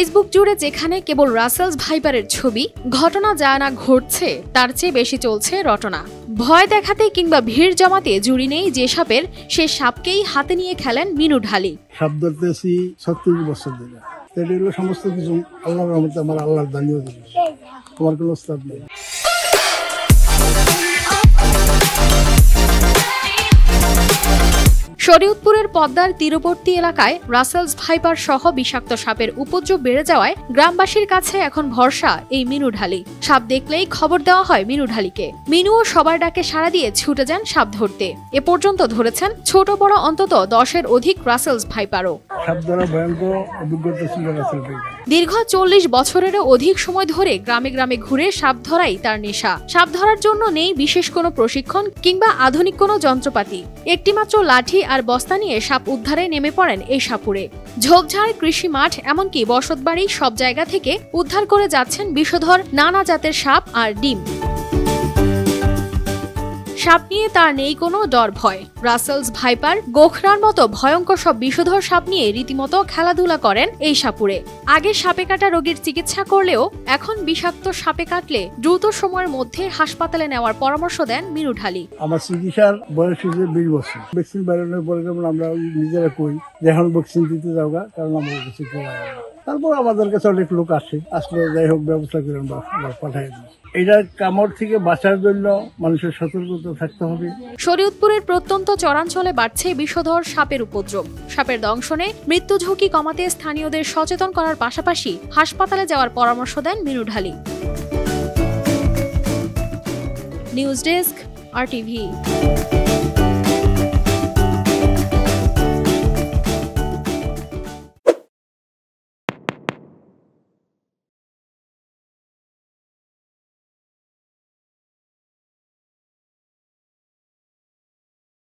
Facebook জুড়ে যেখানে কেবল রাসেলস ভাইপারের ছবি, ঘটনা যা না ঘটছে তার চেয়ে বেশি চলছে রটনা। ভয় দেখাতে কিংবা ভিড় জমাতে জুড়ি নেই যে সাপের, সে সাপকেই হাতে নিয়ে খেলেন মিনু ঢালি। সাপ ধরতেছি 36 বছর ধরে। এগুলো সমস্ত কিছু আল্লাহর রহমতে আমার আল্লাহর দানীয় জিনিস, আমার কোনো ওস্তাদ নেই। শরীয়তপুরের পদ্মার তীরবর্তী এলাকায় রাসেলস ভাইপার সহ বিষাক্ত সাপের উপদ্রব বেড়ে যাওয়ায় গ্রামবাসীর কাছে এখন ভরসা এই মিনু ঢালি। সাপ দেখলেই খবর দেওয়া হয় মিনু ঢালিকে। মিনুও সবার ডাকে সাড়া দিয়ে ছুটে যান সাপ ধরতে। এ পর্যন্ত ধরেছেন ছোট বড় অন্তত 10-এর অধিক রাসেলস ভাইপারও। সাপ ধরা ভয়ঙ্কর অভিজ্ঞতা ছিল রাসেল ভাই। দীর্ঘ 40 বছরেরও অধিক সময় ধরে গ্রামে গ্রামে ঘুরে সাপ ধরাই তার নেশা। সাপ ধরার জন্য নেই বিশেষ কোনো প্রশিক্ষণ কিংবা আধুনিক কোনো যন্ত্রপাতি। একটিমাত্র লাঠি আর বস্তা নিয়ে সাপ উদ্ধারে নেমে পড়েন এই সাপুরে। ঝোপঝাড়, কৃষি মাঠ, এমনকি বসতবাড়ি সব জায়গা থেকে উদ্ধার করে যাচ্ছেন বিষধর নানা জাতের সাপ আর ডিম। সাপ নিয়ে তার নেই কোনো ডর ভয়। রাসেলস ভাইপার, গোখরার মতো ভয়ঙ্কর সব বিষধর সাপ নিয়ে রীতিমতো খেলাধুলা করেন এই সাপুরে। আগে সাপে কাটা রোগীর চিকিৎসা করলেও এখন বিষাক্ত সাপে কাটলে দ্রুত সময়ের মধ্যে হাসপাতালে নেওয়ার পরামর্শ দেন মিনু ঢালি। আমার চিকিৎসার বয়স হয়েছে 20 বছর। ভ্যাকসিন বাড়ানোর পরে যেমন আমরা নিজেরা কই যে এখন ভ্যাকসিন দিতে যাওয়া, কারণ আমার কিছু তারপর আমাদের কাছে অনেক লোক আসলে যাই হোক ব্যবস্থা করে আমরা পাঠাই দিই। এটা কামড় থেকে বাঁচার জন্য মানুষের সতর্কতা থাকতে হবে। শরীয়তপুরের প্রত্যন্ত চরাঞ্চলে বাড়ছে বিষধর সাপের উপদ্রব। সাপের দংশনে মৃত্যু ঝুঁকি কমাতে স্থানীয়দের সচেতন করার পাশাপাশি হাসপাতালে যাওয়ার পরামর্শ দেন Minu Dhali. News desk, RTV।